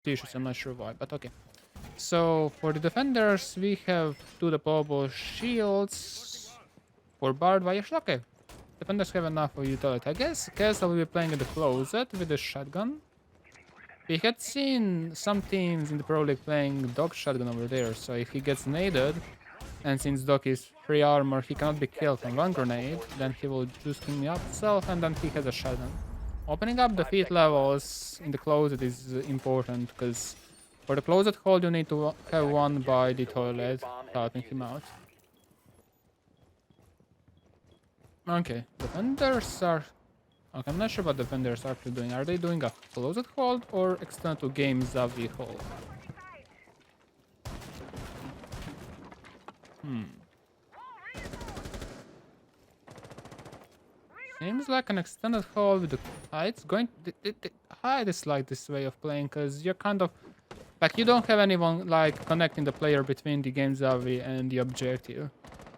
Tissues, I'm not sure why, but okay. So for the defenders, we have two deployable shields for barbed wire. Okay, defenders have enough of utility. I guess Castle will be playing in the closet with a shotgun. We had seen some teams in the Pro League playing Dog shotgun over there, so if he gets naded, and since Dog is free armor, he cannot be killed from one grenade, then he will just king up himself, and then he has a shotgun. Opening up the feet levels in the closet is important, because for the closet hold you need to have one by the toilet, helping him out. Okay, defenders are... Okay, I'm not sure what defenders are actually doing. Are they doing a closet hold or extend to game Zavi hold? Seems like an extended hold with the heights going. The height is like this way of playing because you're kind of like you don't have anyone like connecting the player between the game Zavi and the objective.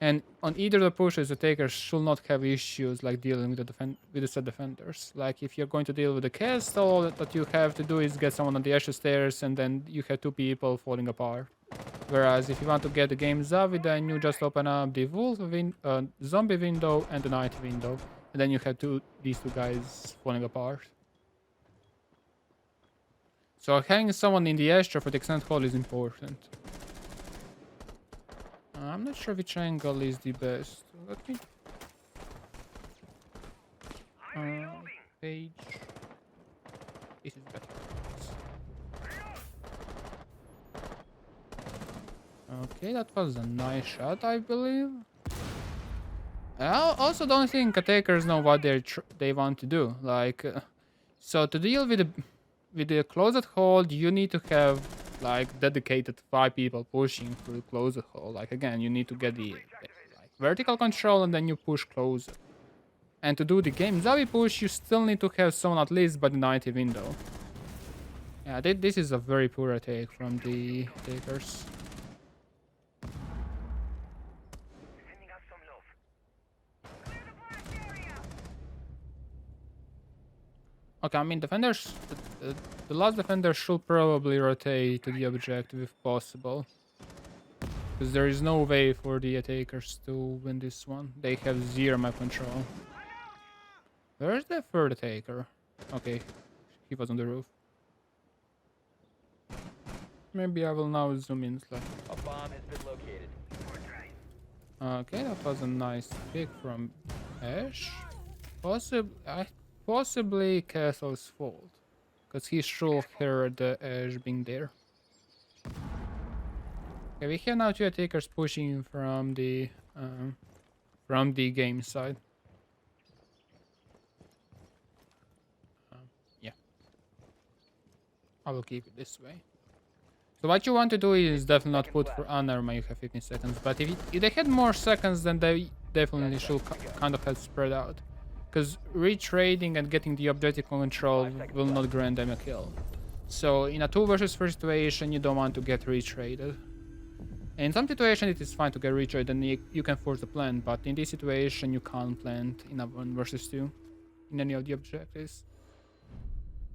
And on either the pushes, the takers should not have issues like dealing with the set defenders. Like if you're going to deal with the castle, all that you have to do is get someone on the edge of stairs, and then you have two people falling apart. Whereas if you want to get the game Zavi, then you just open up the zombie window and the night window, and then you have these two guys falling apart. So having someone in the extra for the extended hold is important. I'm not sure which angle is the best. Let me... page... This is better. Okay, that was a nice shot, I believe. I also don't think attackers know what they want to do. Like, so to deal with the closet hold, you need to have like dedicated 5 people pushing through the closet hold. Like again, you need to get the like vertical control and then you push closer. And to do the game Zavi push, you still need to have someone at least by the 90 window. Yeah, this is a very poor attack from the takers. Okay, I mean, defenders... The last defender should probably rotate to the objective if possible. Because there is no way for the attackers to win this one. They have 0 map control. Where's the third attacker? Okay, he was on the roof. Maybe I will now zoom in slightly. A bomb has been located. Okay, that was a nice pick from Ash. Possibly Castle's fault. Because he should heard the Ash being there. Okay, we have now 2 attackers pushing from the game side. Yeah. I will keep it this way. So what you want to do is definitely not put for unarmor, you have 15 seconds. But if they had more seconds, then they definitely should kind of have spread out. Because retrading and getting the objective control will not grant them a kill. So in a 2 versus 3 situation, you don't want to get retraded. In some situation, it is fine to get retraded and you can force the plant, but in this situation, you can't plant in a 1 versus 2 in any of the objectives.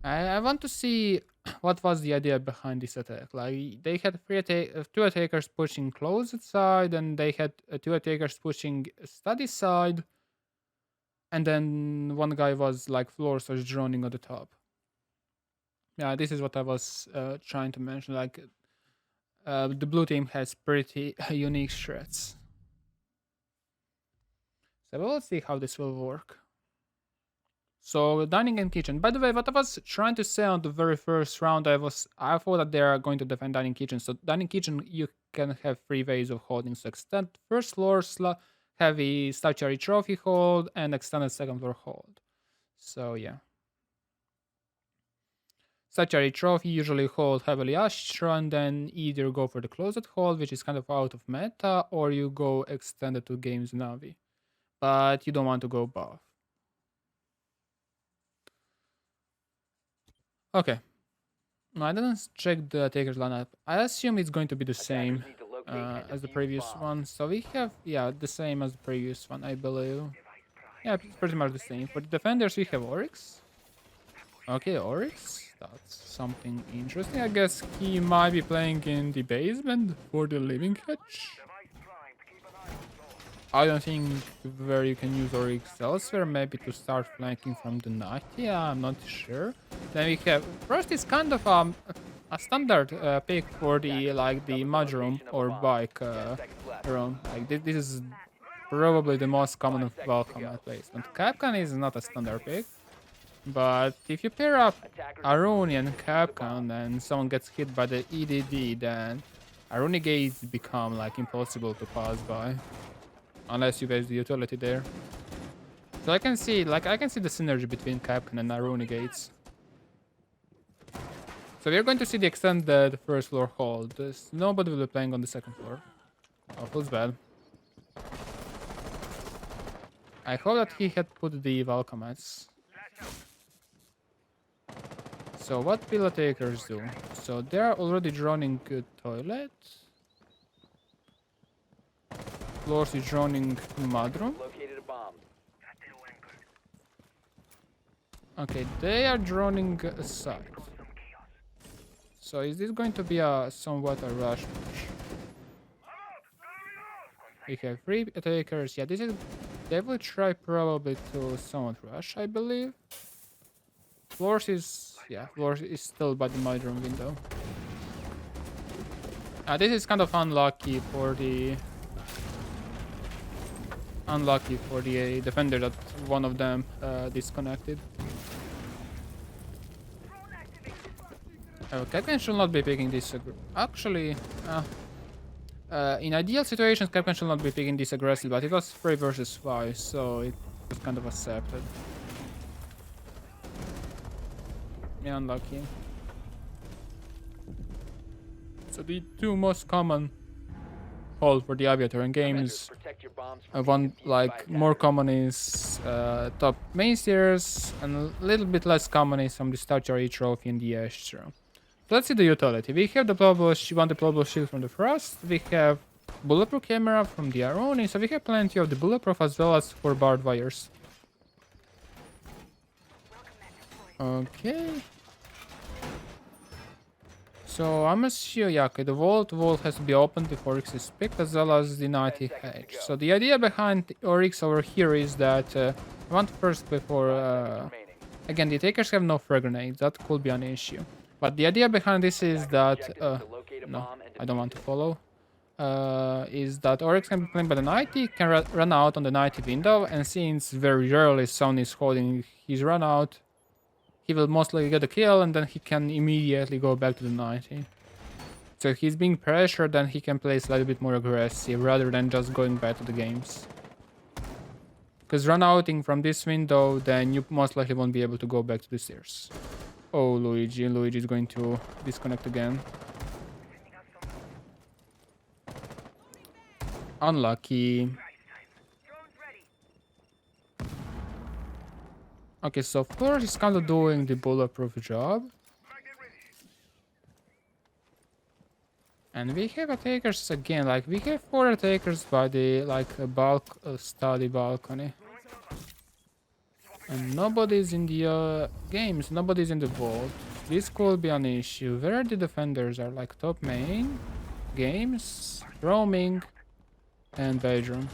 I want to see what was the idea behind this attack. Like they had 2 attackers pushing closet side, and they had 2 attackers pushing study side. And then one guy was like floor search droning on the top. Yeah, this is what I was trying to mention. Like, the blue team has pretty unique strats. So we'll see how this will work. So dining and kitchen. By the way, what I was trying to say on the very first round, I thought that they are going to defend dining kitchen. So dining kitchen, you can have 3 ways of holding. So extend first floor heavy statuary trophy hold and extended second floor hold. So yeah. Statuary trophy usually hold heavily Astra and then either go for the closet hold, which is kind of out of meta, or you go extended to games Navi. But you don't want to go buff. Okay. No, I didn't check the attackers lineup. I assume it's going to be the same as the previous one. So we have, yeah, the same as the previous one, I believe. Yeah, it's pretty much the same. For the defenders, we have Oryx. Okay, Oryx. That's something interesting. I guess he might be playing in the basement for the living catch. I don't think where you can use Oryx elsewhere, maybe to start flanking from the 90, I'm not sure. Then we have, Frost is kind of a standard pick for the like the mudroom or bike room. Like this is probably the most common of welcome at placement. Capcan is not a standard pick, but if you pair up Aruni and Capcan and someone gets hit by the EDD, then Aruni gates become like impossible to pass by. Unless you guys the utility there. So I can see the synergy between Capcan and Aruni gates. So we're going to see the extended first floor hold. Nobody will be playing on the second floor. Oh, feels bad. I hope that he had put the Valkamats. So what pillar takers do? So they are already droning toilet. Floors is droning mudroom. Okay, they are droning aside. So is this going to be a somewhat a rush push? We have 3 attackers. Yeah, this is... They will try probably to somewhat rush, I believe. Floors is... Yeah, Floors is still by the mudroom window. This is kind of unlucky for the... Unlucky for the defender that one of them disconnected. Capcan should not be picking this. Actually, in ideal situations, Capcan should not be picking this aggressive, but it was 3 versus 5, so it was kind of accepted. Yeah, unlucky. So the 2 most common hold for the Aviator in games. One like more common is top main stairs, and a little bit less common is from the statuary trophy in the Astro. So let's see the utility. We have the ploppable shield from the Frost. We have bulletproof camera from the Aroni, so we have plenty of the bulletproof as well as for barbed wires. Okay. So I'm assuming, yeah, okay, the vault has to be opened before Oryx is picked, as well as the 90 hedge. So the idea behind Oryx over here is that I want first before... again, the takers have no frag grenades, that could be an issue. But the idea behind this is that... no, I don't want to follow. Is that Oryx can be played by the 90, can run out on the 90 window, and since very rarely someone is holding his run out, he will most likely get a kill, and then he can immediately go back to the 90. So if he's being pressured, then he can play slightly bit more aggressive, rather than just going back to the games. Because run outing from this window, then you most likely won't be able to go back to the stairs. Oh, Luigi is going to disconnect again. Unlucky. Okay, so Flores is kind of doing the bulletproof job. And we have attackers again, like we have 4 attackers by the like study balcony. And nobody's in the games, nobody's in the vault. This could be an issue. Where the defenders are, like top main, games, roaming, and bedroom.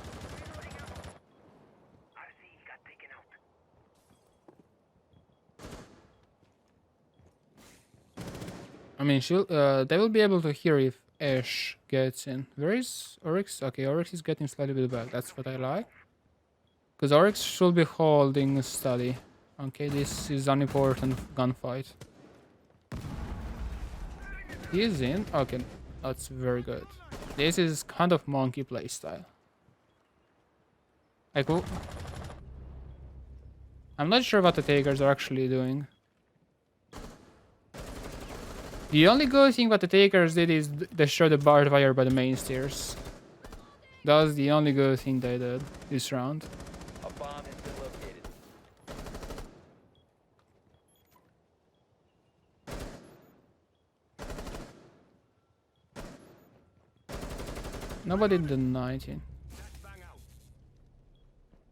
I mean, they will be able to hear if Ash gets in. Where is Oryx? Okay, Oryx is getting slightly bit back. That's what I like. Because Oryx should be holding study. Okay, this is an important gunfight. He is in. Okay, that's very good. This is kind of monkey playstyle. Like, I'm not sure what the takers are actually doing. The only good thing what the takers did is destroy the barbed wire by the main stairs. That was the only good thing they did this round. A bomb has been located. Nobody did 19.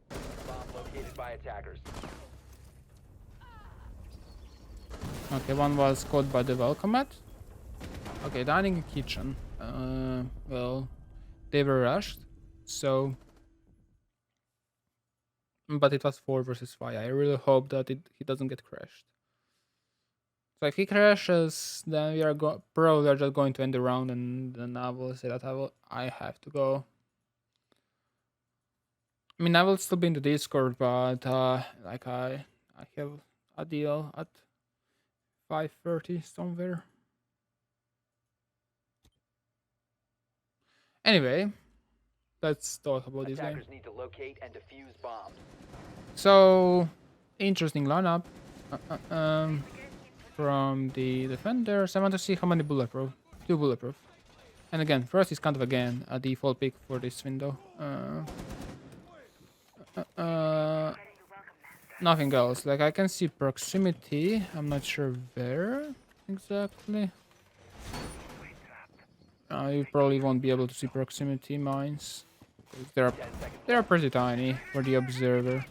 Bomb located by attackers. Okay, one was caught by the welcome mat. Okay, dining kitchen. Well, they were rushed, so. But it was 4 versus 5. I really hope that he doesn't get crashed. So if he crashes, then we are probably are just going to end the round, and then I will say that I have to go. I mean, I will still be in the Discord, but like I have a deal at 5:30 somewhere. Anyway, let's talk about this game. Attackers need to locate and defuse bombs. So, interesting lineup from the defenders. I want to see how many bulletproof. 2 bulletproof. And again, first is kind of again a default pick for this window. Nothing else. Like I can see proximity. I'm not sure where exactly. You probably won't be able to see proximity mines. They're pretty tiny for the observer.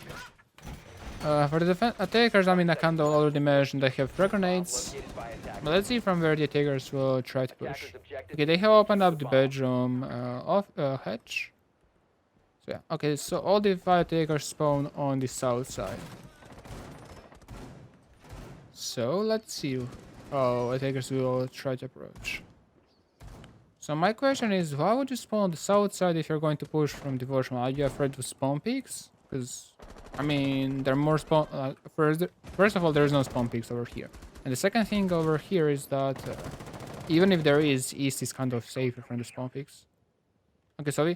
For the attackers, I mean, I kind of already mentioned they have frag grenades. Located by attackers. But let's see from where the attackers will try to push. Okay, they have opened up the bedroom hatch. So yeah, okay, so all the 5 attackers spawn on the south side. So let's see how attackers will try to approach. So my question is, why would you spawn on the south side if you're going to push from the version? Are you afraid of spawn peaks? Because, I mean, there are more spawn... first of all, there's no spawn peaks over here. And the second thing over here is that even if there is, east is kind of safer from the spawn peaks. Okay, so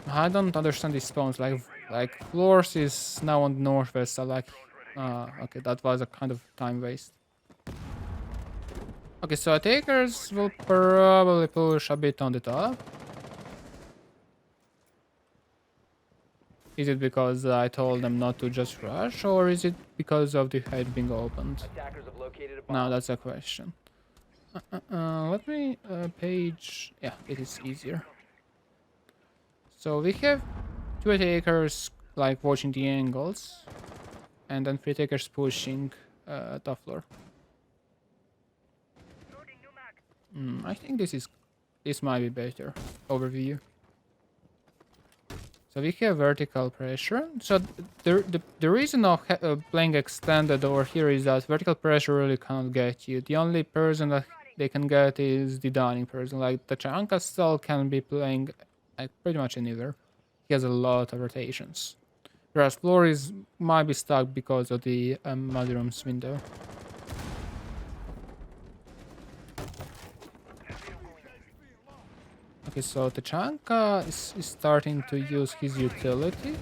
I don't understand these spawns. Like floors is now on the northwest. So like, okay, that was a kind of time waste. Okay, so attackers will probably push a bit on the top. Is it because I told them not to just rush, or is it because of the head being opened? Attackers have located a bomb. Now that's a question. Let me page. Yeah, it is easier. So we have 2 attackers like watching the angles, and then 3 attackers pushing top floor. I think this might be better overview. So we have vertical pressure. So the reason of playing extended over here is that vertical pressure really cannot get you. The only person that they can get is the dining person. Like Tachanka still can be playing like pretty much anywhere. He has a lot of rotations. Whereas Floris might be stuck because of the mudrooms window. Okay, so Tachanka is starting to use his utility.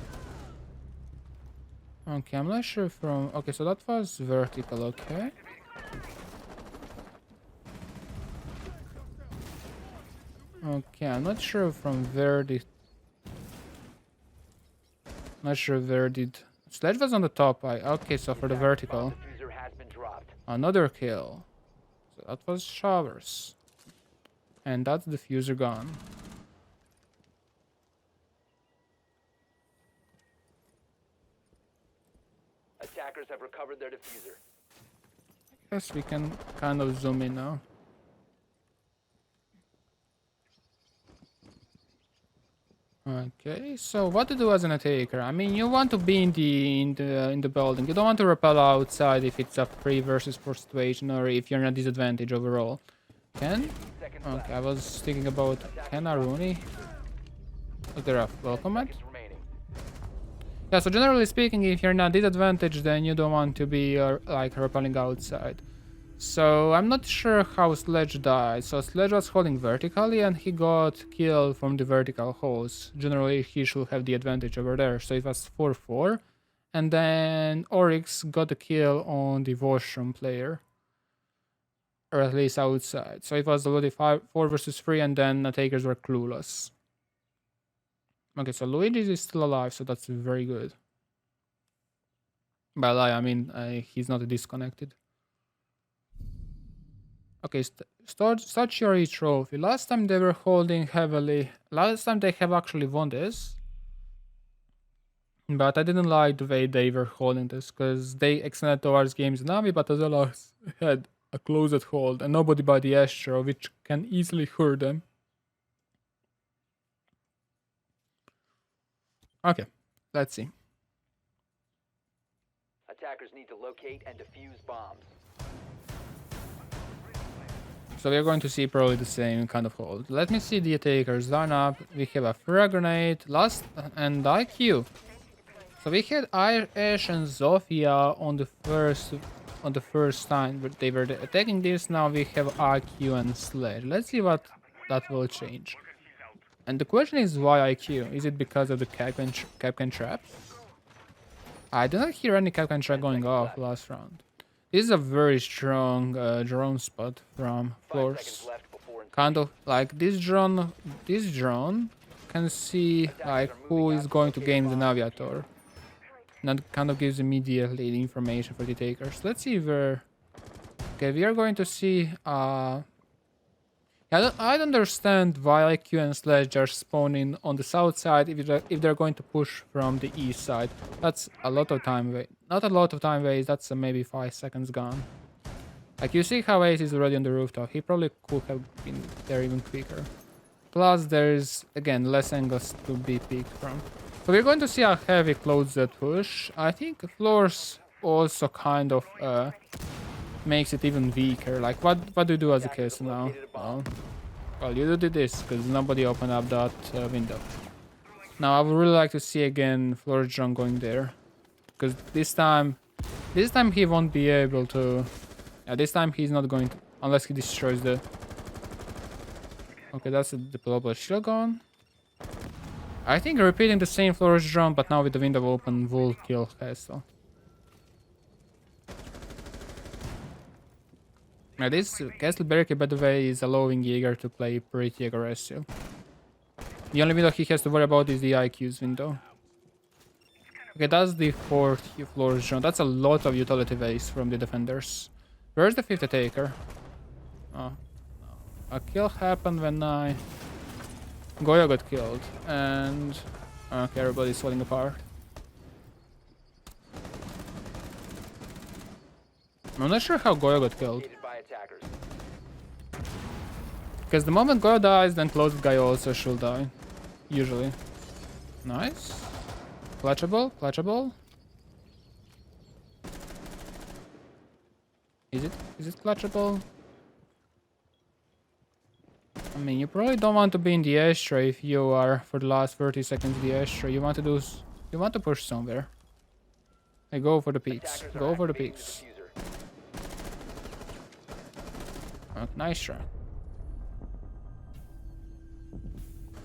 Okay, I'm not sure from... Okay, so that was vertical, okay. Okay, I'm not sure from where the... Not sure where did... Sledge was on the top, okay, so for the vertical. Diffuser has been dropped. Another kill. So that was Showers. And that's the diffuser gone. Attackers have recovered their diffuser. Guess we can kind of zoom in now. Okay, so what to do as an attacker? I mean, you want to be in the building. You don't want to repel outside if it's a 3 versus 4 situation or if you're in a disadvantage overall. Ken? Okay, I was thinking about Ken Aruni. Was there a welcome mat? Yeah, so generally speaking, if you're in a disadvantage, then you don't want to be like repelling outside. So I'm not sure how Sledge died. So Sledge was holding vertically and he got killed from the vertical holes. Generally, he should have the advantage over there. So it was 4-4. And then Oryx got a kill on the washroom player. Or at least outside. So it was already 4 versus 3 and then attackers were clueless. Okay, so Luigi is still alive, so that's very good. By I mean he's not disconnected. Okay, statuary trophy. Last time they were holding heavily. Last time they have actually won this. But I didn't like the way they were holding this, because they extended towards games Navi, but as well as had a closed hold and nobody by the Astro, which can easily hurt them. Okay, let's see. Attackers need to locate and defuse bombs. So we're going to see probably the same kind of hold. Let me see the attackers line up. We have a frag grenade, last and IQ. So we had Ash and Zofia on the first time but they were attacking this. Now we have IQ and Sledge. Let's see what that will change. And the question is why IQ? Is it because of the Capcan trap? I did not hear any Capcan trap going off last round. This is a very strong drone spot from 5 Floors. seconds left before Kind of like this drone can see like who is going to game the Navigator. And that kind of gives immediately the information for the takers. Let's see where. Okay, we are going to see. I don't understand why IQ and Sledge are spawning on the south side if they're going to push from the east side. That's a lot of time wait. Not a lot of time waste. That's maybe 5 seconds gone. Like you see how Ace is already on the rooftop. He probably could have been there even quicker. Plus, there's again less angles to be picked from. So we're going to see a heavy closed push. I think Floors also kind of makes it even weaker. Like what do you do as a case now? Well, you do this because nobody opened up that window. Now I would really like to see again Floors drone going there, because this time he won't be able to. Yeah, this time he's not going to unless he destroys the. Okay, that's the deployable shield gone. I think repeating the same Floors drone, but now with the window open, will kill Castle. Now this Castle Barricade, by the way, is allowing Jaeger to play pretty aggressive. The only window he has to worry about is the IQ's window. Okay, that's the 4th Floors drone. That's a lot of utility waste from the defenders. Where's the 5th attacker? Oh, no. A kill happened when Goyo got killed, and okay, everybody's falling apart. I'm not sure how Goyo got killed. Because the moment Goyo dies, then closed guy also should die. Usually. Nice. Clutchable, clutchable. Is it clutchable? I mean, you probably don't want to be in the ashtray if you are for the last 30 seconds in the ashtray. You want to push somewhere. Hey, go for the peaks. Go for the peaks. Oh, nice try.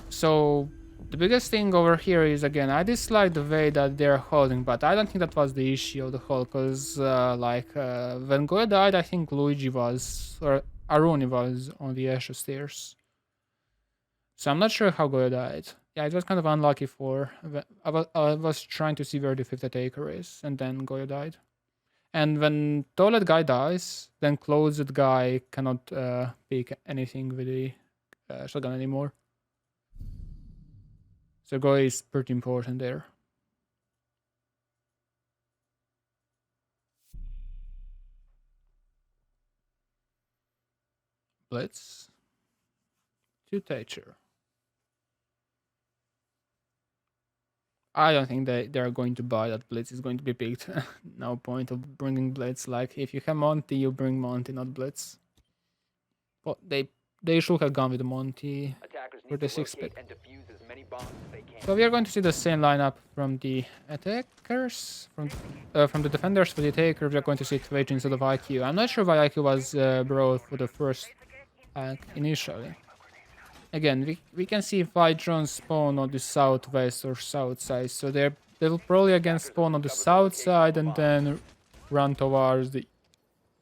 So the biggest thing over here is, again, I dislike the way that they're holding, but I don't think that was the issue of the hold, because when Goyo died, I think Luigi was, or Aruni was on the Asher stairs. So I'm not sure how Goyo died. Yeah, it was kind of unlucky for... I was trying to see where the 5th attacker is, and then Goyo died. And when toilet guy dies, then closed guy cannot pick anything with the shotgun anymore. So Goyo is pretty important there. Blitz to Thatcher. I don't think they're going to buy that Blitz is going to be picked. No point of bringing Blitz. Like, if you have Monty, you bring Monty, not Blitz. But they should have gone with the Monty for the 6th pick. So we are going to see the same lineup from the attackers, from the defenders for the attacker. We are going to see Twitch instead of IQ. I'm not sure why IQ was brought for the first pack initially. Again, we can see 5 drones spawn on the southwest or south side, so they will probably again spawn on the south side and then run towards the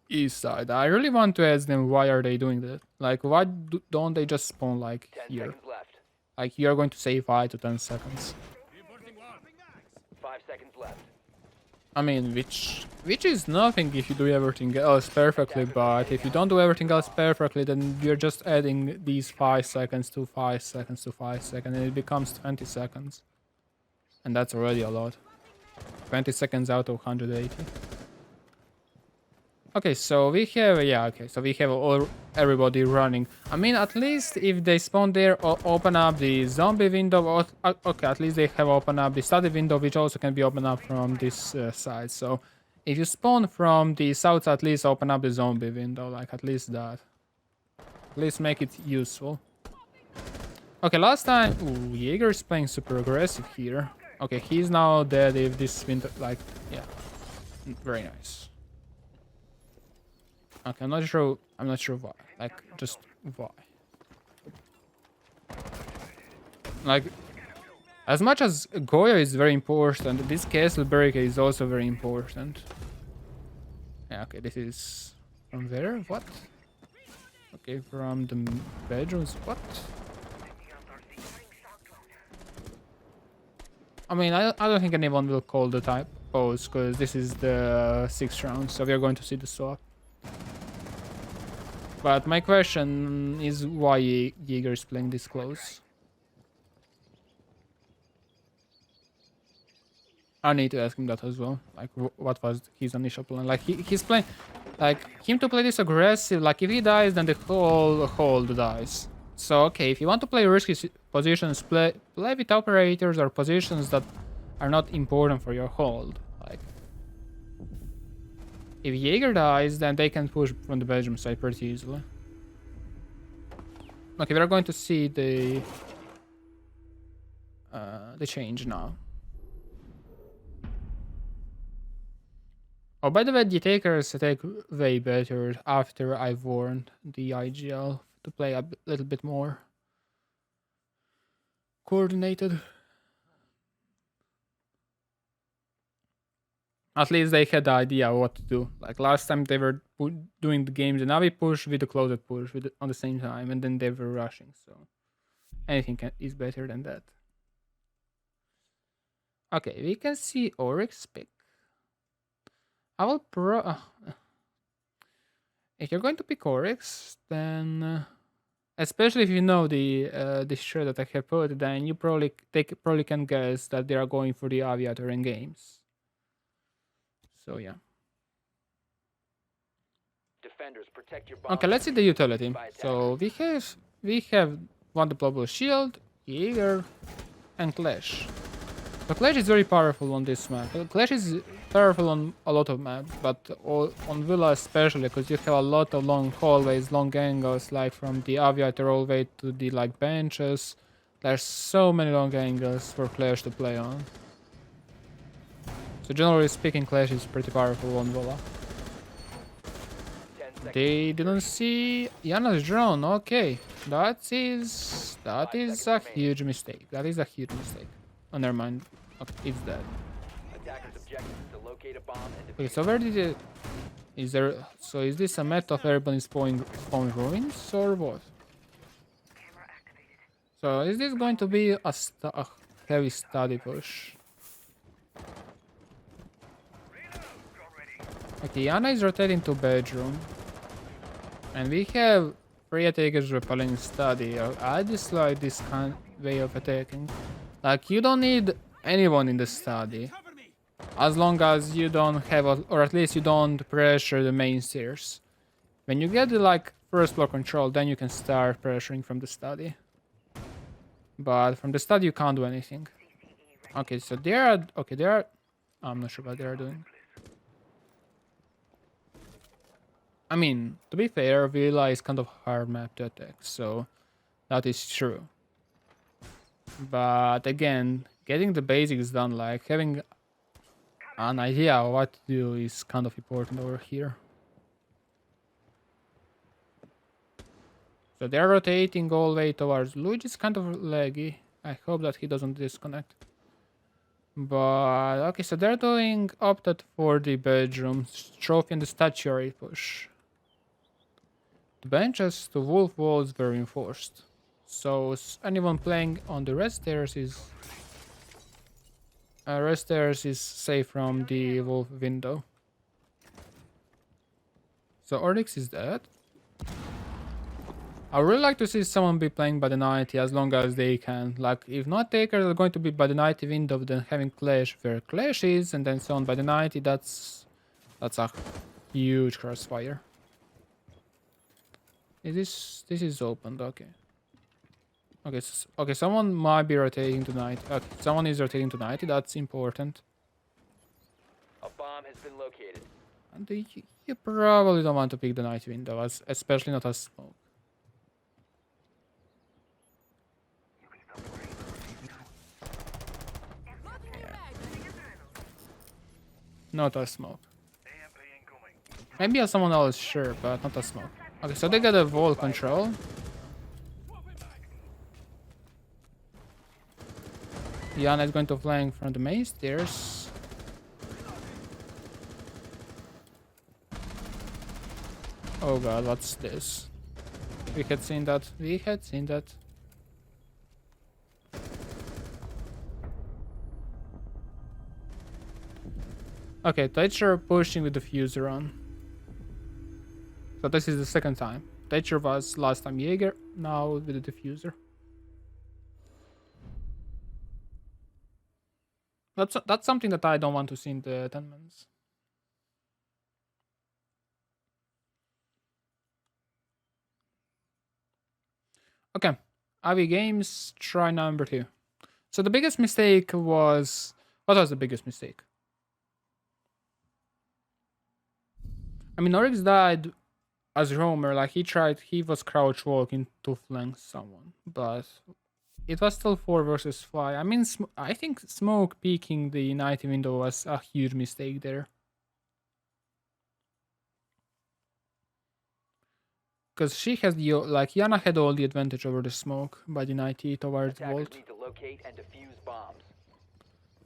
east side. I really want to ask them why are they doing that. Like, why don't they just spawn like here? Like, you're going to save 5 to 10 seconds. 5 seconds left. I mean, which is nothing if you do everything else perfectly, but if you don't do everything else perfectly, then you're just adding these 5 seconds to 5 seconds to 5 seconds, and it becomes 20 seconds. And that's already a lot. 20 seconds out of 180. Okay, so we have, yeah, okay, so we have everybody running. I mean, at least if they spawn there or open up the zombie window, or, okay, at least they have opened up the study window, which also can be opened up from this side. So if you spawn from the south, at least open up the zombie window, like at least that. At least make it useful. Okay, last time, ooh, Jaeger is playing super aggressive here. Okay, he's now dead if this window, like, yeah, very nice. Okay, I'm not sure why. Like, just why. Like, as much as Goya is very important, this castle barricade is also very important. Yeah, okay, this is from where? What? Okay, from the bedrooms. What? I mean, I don't think anyone will call the type pose because this is the 6th round, so we are going to see the swap. But my question is why Jaeger is playing this close. I need to ask him that as well. Like, what was his initial plan? Like, he's playing... Like, him to play this aggressive, like, if he dies, then the whole hold dies. So, okay, if you want to play risky positions, play with operators or positions that are not important for your hold. Like, if Jaeger dies, then they can push from the bedroom side pretty easily. Okay, we're going to see the change now. Oh, by the way, the takers attack way better after I've warned the IGL to play a little bit more coordinated. At least they had the idea of what to do. Like last time they were doing the games and now we push with the closet push on the same time and then they were rushing. So anything is better than that. Okay, we can see Oryx pick. I will if you're going to pick Oryx, then especially if you know the shirt that I have put, then you probably can guess that they are going for the Aviator in games. So yeah. Defenders, protect your Okay, let's see the utility. So we have one deployable shield, Jaeger, and Clash. So Clash is very powerful on this map. Clash is powerful on a lot of maps, but on Villa especially, because you have a lot of long hallways, long angles, like from the Aviator all the way to the like benches. There's so many long angles for Clash to play on. So generally speaking, Clash is pretty powerful on Villa. They didn't see Iana's drone. Okay, that is a huge mistake. That is a huge mistake. Oh, never mind. Okay, it's dead. Okay, so where did it? Is there? So is this a method of everybody spawn ruins or what? So is this going to be a heavy study push? Okay, Iana is rotating to bedroom. And we have 3 attackers repelling study. I dislike this kind way of attacking. Like, you don't need anyone in the study. As long as you don't have, or at least you don't pressure the main stairs. When you get the, like, first block control, then you can start pressuring from the study. But from the study, you can't do anything. Okay, so they are, I'm not sure what they are doing. I mean, to be fair, Villa is kind of hard map to attack, so that is true. But again, getting the basics done, like having an idea of what to do is kind of important over here. So they're rotating all the way towards Luigi. Is kind of laggy. I hope that he doesn't disconnect. But okay, so they're doing opted for the bedroom trophy and the statuary push. The benches to wolf walls were reinforced. So anyone playing on the red stairs is safe from the wolf window. So Oryx is dead. I would really like to see someone be playing by the 90 as long as they can. Like, if not takers are going to be by the 90 window, then having Clash where Clash is, and then so on by the 90, that's a huge crossfire. This is opened, okay. Okay, okay, someone might be rotating to 90. Okay, someone is rotating to 90, that's important. A bomb has been located. And you probably don't want to pick the 90 window, especially not as smoke. Not a smoke. Maybe as someone else, sure, but not a smoke. Okay, so they got a wall control. Yana is going to flank from the main stairs. Oh god, what's this? We had seen that. We had seen that. Okay, Thatcher pushing with the fuser on. So this is the second time. Thatcher was last time Jaeger, now with the diffuser. That's something that I don't want to see in the 10 minutes. Okay, Avi Games, try number 2. So the biggest mistake was... What was the biggest mistake? I mean, Oryx died as roamer, like he was crouch walking to flank someone, but it was still 4 versus 5. I mean, I think Smoke peeking the 90 window was a huge mistake there. Because she has the, like, Yana had all the advantage over the Smoke by the 90 towards Vault. Need to locate and defuse bombs.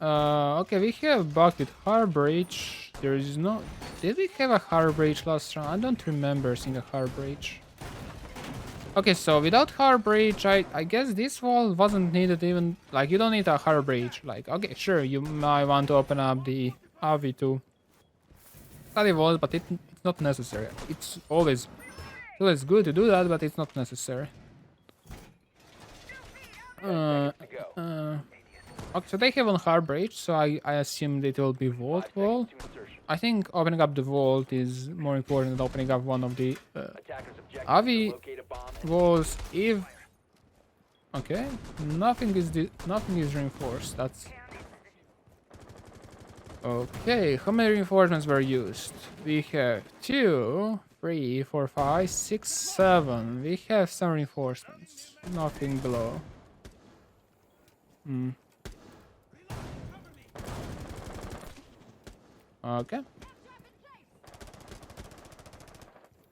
Okay, we have Buck with Harbreach. There is no... Did we have a Harbreach last round? I don't remember seeing a Harbreach. Okay, so without Harbreach, I guess this wall wasn't needed even... Like, you don't need a Harbreach. Like, okay, sure, you might want to open up the AV to study wall, but it's not necessary. It's always good to do that, but it's not necessary. Okay, so they have on Harbreach, so I assume it will be Vault wall. I think opening up the Vault is more important than opening up one of the AV walls. If okay, nothing is reinforced. That's okay. How many reinforcements were used? We have 2, 3, 4, 5, 6, 7. We have some reinforcements. Nothing below. Okay.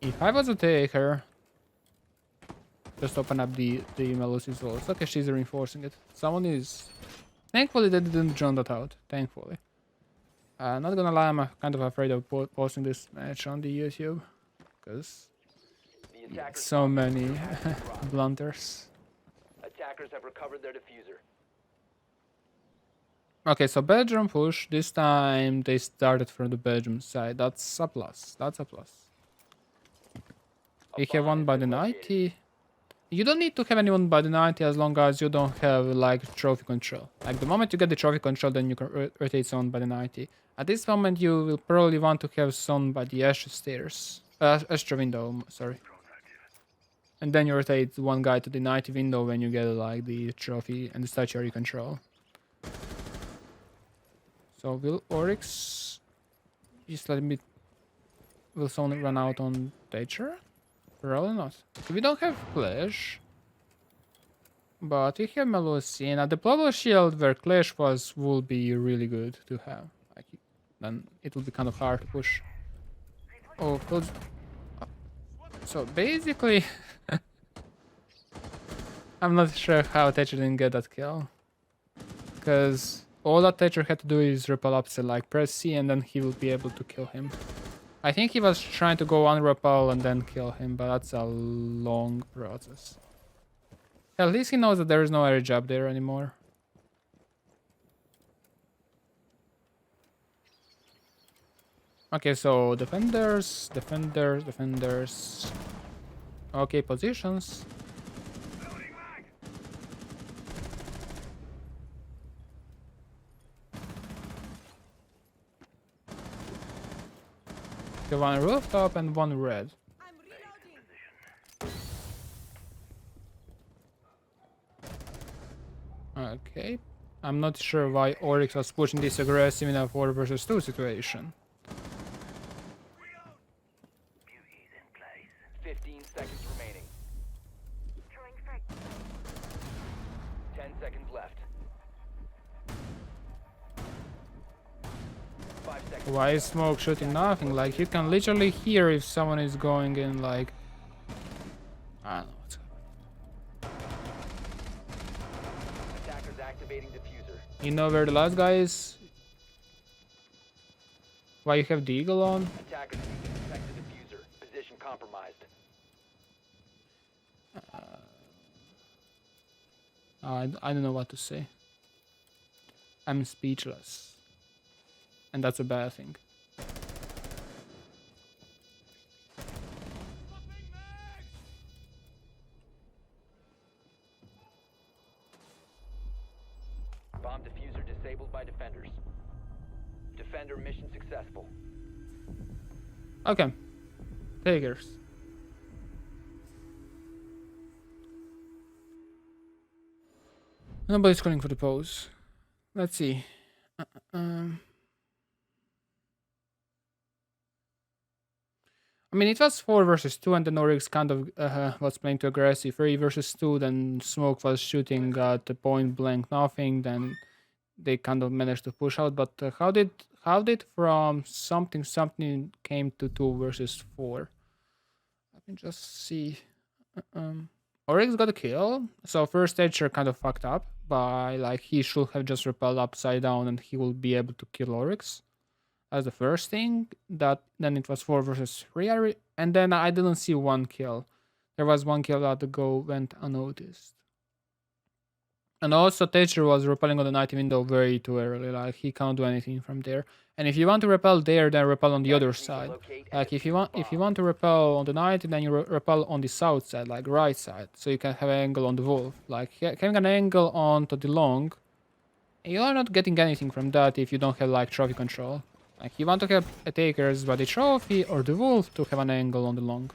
If I was a taker, just open up the Melusi's walls. Okay, she's reinforcing it. Someone is... Thankfully they didn't drown that out. Thankfully. Not gonna lie, I'm kind of afraid of posting this match on the YouTube. Because... so many blunders. Attackers have recovered their diffuser. Okay, so Belgium push. This time they started from the Belgium side. That's a plus. That's a plus. We have one by the 90. You don't need to have anyone by the 90 as long as you don't have like trophy control. Like the moment you get the trophy control, then you can rotate someone by the 90. At this moment, you will probably want to have someone by the Astra stairs. Astra window, sorry. And then you rotate one guy to the 90 window when you get like the trophy and the statuary control. So will Oryx just let me... Will someone run out on Thatcher? Probably not. We don't have Clash. But we have Melusi, and at the Global Shield where Clash will be really good to have. Like, then it will be kind of hard to push. Oh, close. So basically... I'm not sure how Thatcher didn't get that kill. Because... all that Thatcher had to do is repel upset, like press C, and then he will be able to kill him. I think he was trying to go on repel and then kill him, but that's a long process. At least he knows that there is no air jab there anymore. Okay, so defenders. Okay, positions. Okay, one rooftop and one red. I'm reloading. Okay. I'm not sure why Oryx was pushing this aggressive in a 4 versus 2 situation. 15 seconds remaining. 10 seconds left. 5 seconds. Why is smoke shooting nothing? Like, you can literally hear if someone is going in, like... I don't know what's happening. Attackers activating diffuser. You know where the last guy is? Why you have the eagle on? Attackers need to protect the diffuser. Position compromised. I don't know what to say. I'm speechless. And that's a bad thing. Bomb diffuser disabled by defenders. Defender mission successful. Okay. Takers. Nobody's calling for the pose. Let's see. I mean, it was 4 versus 2, and then Oryx kind of was playing too aggressive. 3 versus 2, then Smoke was shooting at the point blank nothing, then they kind of managed to push out. But how did from something came to 2 versus 4? Let me just see. Oryx got a kill, so first Thatcher kind of fucked up by, like, he should have just repelled upside down and he will be able to kill Oryx. As the first thing. That then it was 4 versus 3, and then I didn't see one kill. There was one kill that the go went unnoticed. And also Thatcher was repelling on the night window very too early, like he can't do anything from there. And if you want to repel there, then repel on the other side. Like if you want to repel on the night, then you repel on the south side, like right side, so you can have an angle on the wolf. Like having an angle onto the long, you are not getting anything from that if you don't have like trophy control. Like you want to have a takers by the trophy or the wolf to have an angle on the long.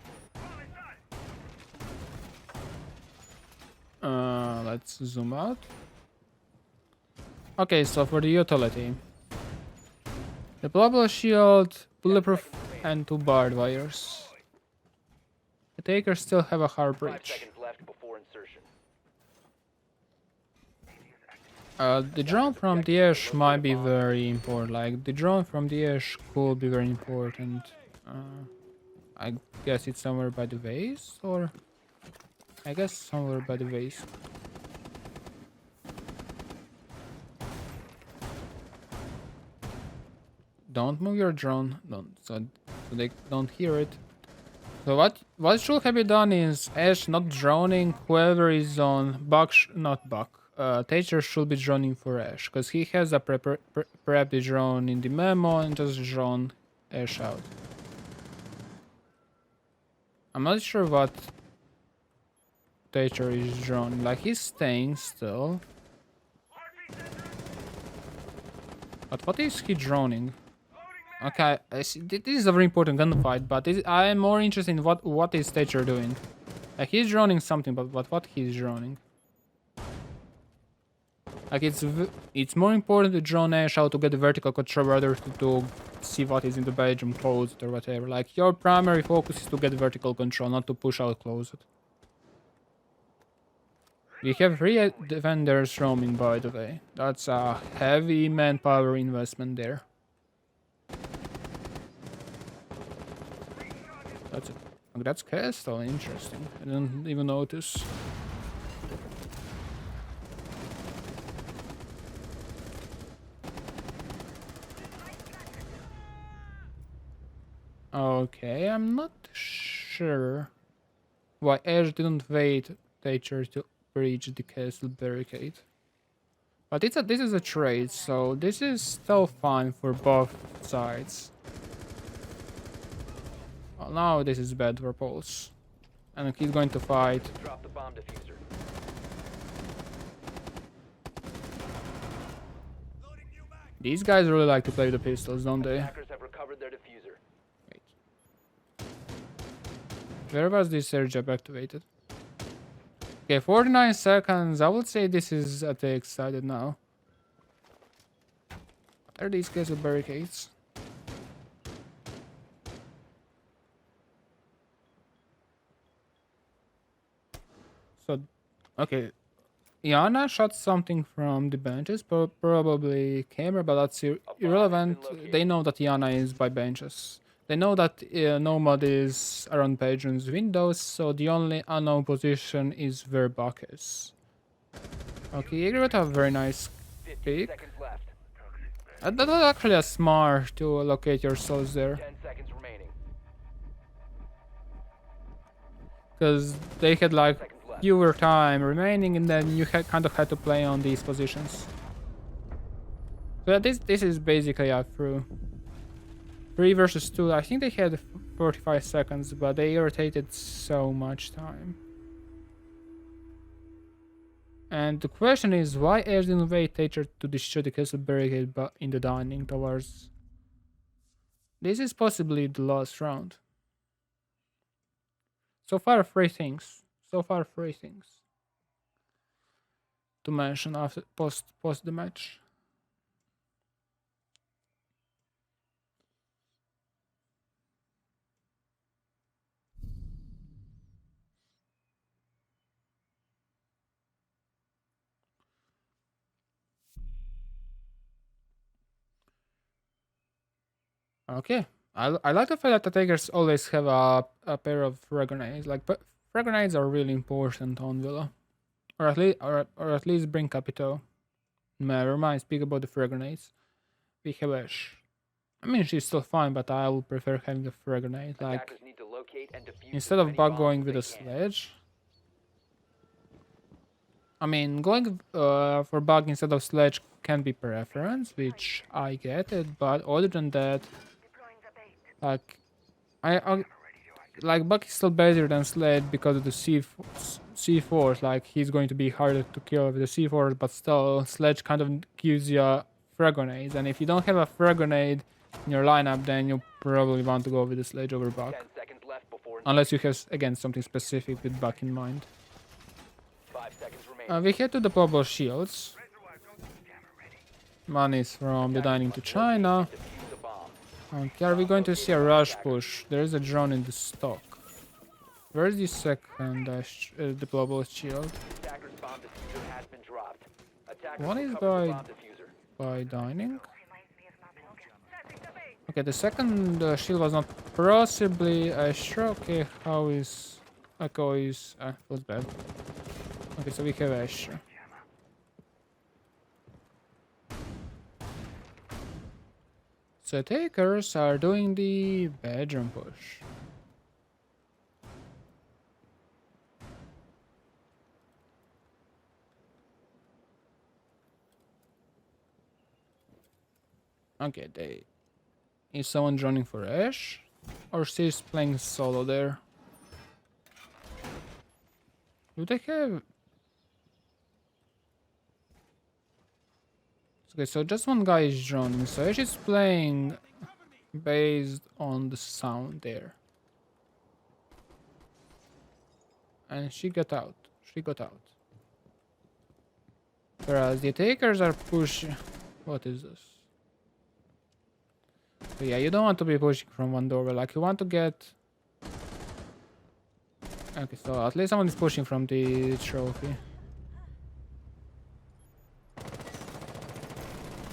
Let's zoom out. Okay, so for the utility. The bubble shield, bulletproof, and 2 barbed wires. The takers still have a hard 5 breach. seconds left before insertion. The drone from the ash might be very important. Like the drone from the ash could be very important. I guess it's somewhere by the vase, or I guess somewhere by the vase. Don't move your drone. Don't so they don't hear it. So what should have been done is Ash not droning. Whoever is on Buck, not Buck. Thatcher should be droning for Ash, because he has a prep the drone in the memo and just drone Ash out. I'm not sure what Thatcher is droning. Like he's staying still. But what is he droning? Okay, I see, this is a very important gunfight, but I am more interested in what is Thatcher doing. Like he's droning something, but what he's droning? Like it's more important to drone Ash out to get the vertical control rather to see what is in the bedroom closet or whatever. Like your primary focus is to get vertical control, not to push out closet. We have 3 defenders roaming, by the way. That's a heavy manpower investment there. That's Castle, interesting. I didn't even notice. Okay, I'm not sure why Ash didn't wait Thatcher to breach the castle barricade. But this is a trade, so this is still fine for both sides. Well, now this is bad for Pulse. And he's going to fight. Drop the bomb diffuser. These guys really like to play with the pistols, don't they? Attackers have recovered their diffuser. Wait. Where was this surge up activated? Okay, 49 seconds. I would say this is a take excited now. What are these guys with barricades? So, okay. Yana shot something from the benches, probably camera, but that's irrelevant. They know that Yana is by benches. They know that Nomad is around Pedron's windows, so the only unknown position is where Buck is. Okay, Jaeger would have a very nice 15 pick. seconds left. That was actually a smart to locate yourselves there. 10 seconds remaining. Because they had like Seconds left. fewer time remaining, and then you kind of had to play on these positions. So this is basically a through. 3 versus 2. I think they had 45 seconds, but they rotated so much time. And the question is, why Air didn't wait Thatcher to destroy the castle barricade but in the dining towers? This is possibly the last round. So far, 3 things. To mention after post the match. Okay. I like the fact that the Tigers always have a pair of frag grenades. Like, frag grenades are really important on Villa. Or at least bring Capito. Never mind, speak about the frag grenades. We have Ash. I mean, she's still fine, but I would prefer having the frag grenade. Like, Attackers need to locate and defuse instead as of many Bug bombs going as with they a can. sledge. I mean, going for Bug instead of sledge can be preference, which I get it, but other than that, like, like Bug is still better than sledge because of the C4. Like, he's going to be harder to kill with the C4, but still, sledge kind of gives you a frag grenade, and if you don't have a frag grenade in your lineup, then you probably want to go with the sledge over Bug. 10 seconds left before Unless you have, again, something specific with Bug in mind. 5 seconds remaining. We head to the Purple Shields. Monies from the dining to China. Defuse the bomb. Okay, are we going to see a rush push? There is a drone in the stock. Where is the second deployable shield? Attackers bomb diffuser has been dropped. Attackers One is recovered the by- bomb diffuser. By dining? Okay, the second shield was not possibly Astra. Okay, how is Echo is was bad. Okay, so we have Astra. So Takers are doing the bedroom push. Okay, is someone joining for Ash? Or she's playing solo there? Do they have... Okay, so just one guy is joining, so Ash is playing based on the sound there. And she got out. Whereas the Takers are pushing... What is this? So yeah, you don't want to be pushing from one doorway, like you want to get... Okay, so at least someone is pushing from the trophy.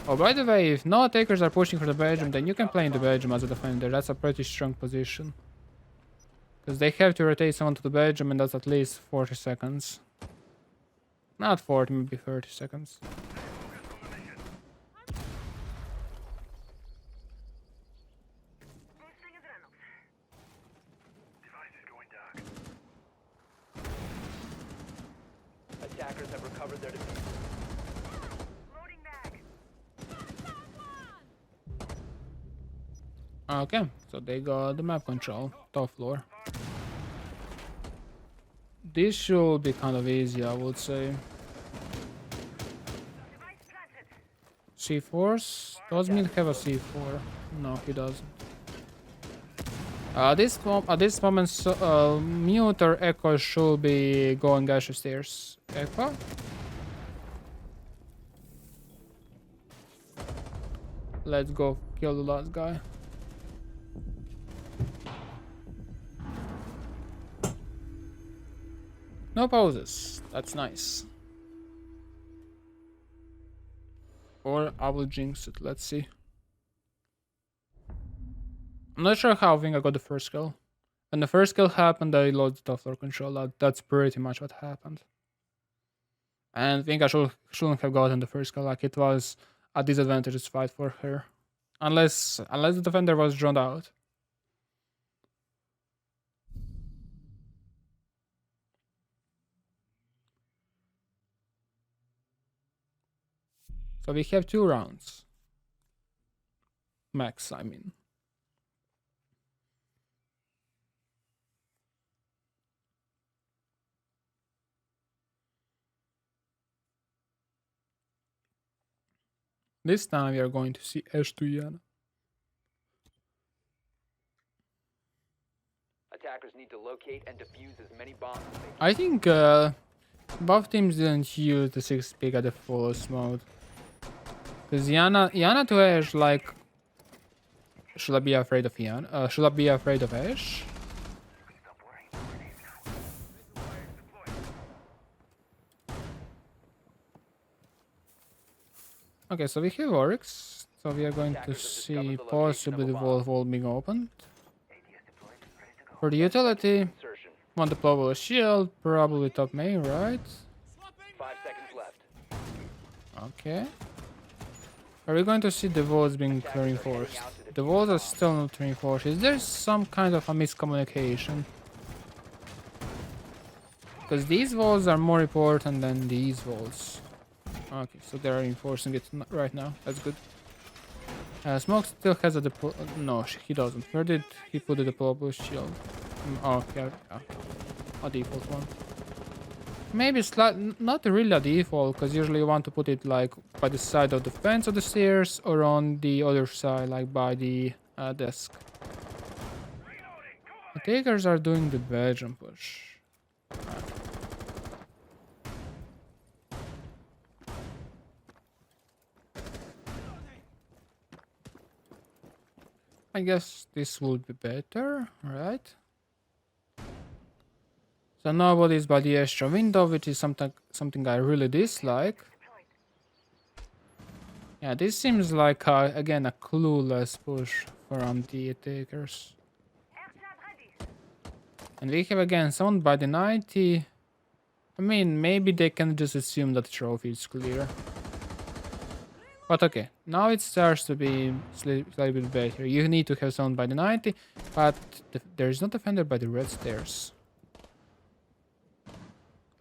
Oh, by the way, if no Takers are pushing for the bedroom, then you can play in the bedroom as a defender. That's a pretty strong position. Because they have to rotate someone to the bedroom, and that's at least 40 seconds. Not 40, maybe 30 seconds. Attackers have recovered their diffuser. Okay, so they got the map control, top floor. This should be kind of easy, I would say. C4s? Does Mid have a C4? No, he doesn't. At this moment, Mute or Echo should be going dash stairs. Echo? Let's go kill the last guy. No pauses. That's nice. Or I will jinx it. Let's see. I'm not sure how Vinga got the first kill. When the first kill happened, I lost the top floor control. That's pretty much what happened. And Vinga shouldn't have gotten the first kill. Like, it was a disadvantageous fight for her. Unless the defender was drawn out. So we have 2 rounds. Max, I mean. This time we are going to see Ash to Yana. Attackers need to locate and defuse as many bombs as they can. I think both teams didn't use the 6 pick at the fullest mode. Because Yana to Ash, like... Should I be afraid of Yana? Should I be afraid of Ash? Okay, so we have Oryx. So we are going to see possibly the wall being opened. For the utility, Insertion. want to deployable shield, probably top main, right? 5 seconds left. Okay. Are we going to see the walls being reinforced? The walls are still not reinforced. Is there some kind of a miscommunication? Because these walls are more important than these walls. Okay, so they're reinforcing it right now. That's good. Smoke still has a no, he doesn't. Where did he put the deployable shield? Oh, yeah, a default one. Maybe not really a default, because usually you want to put it like by the side of the fence of the stairs or on the other side, like by the desk. The takers are doing the Belgian push. I guess this would be better, right? So nobody's by the extra window, which is something I really dislike. Yeah, this seems like again a clueless push from the takers. And we have again someone by the 90. I mean, maybe they can just assume that the trophy is clear. But okay, now it starts to be slightly bit better. You need to have someone by the 90, but there is no defender by the red stairs.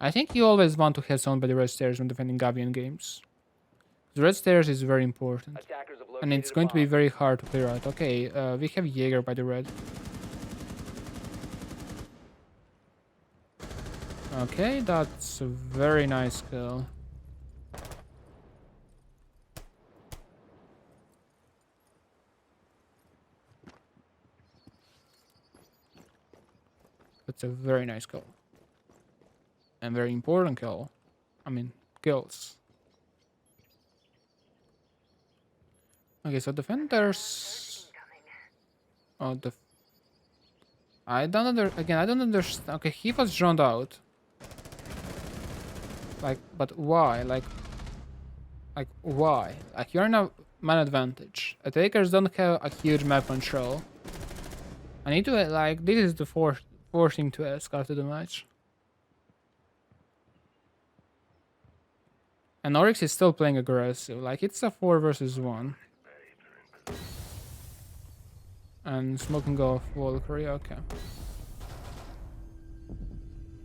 I think you always want to have someone by the red stairs when defending Gabion games. The red stairs is very important. And it's going to be very hard to clear out. Okay, we have Jaeger by the red. Okay, that's a very nice kill. That's a very nice kill. And very important kill. I mean, kills. Okay, so defenders... Oh, I don't understand. Okay, he was drowned out. Like, but why? Like why? Like, you're in a man advantage. Attackers don't have a huge map control. I need to, like, this is the forcing to ask after the match. And Oryx is still playing aggressive. Like, it's a 4 versus 1. And smoking off Valkyrie, okay.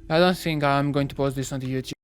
I don't think I'm going to post this on the YouTube.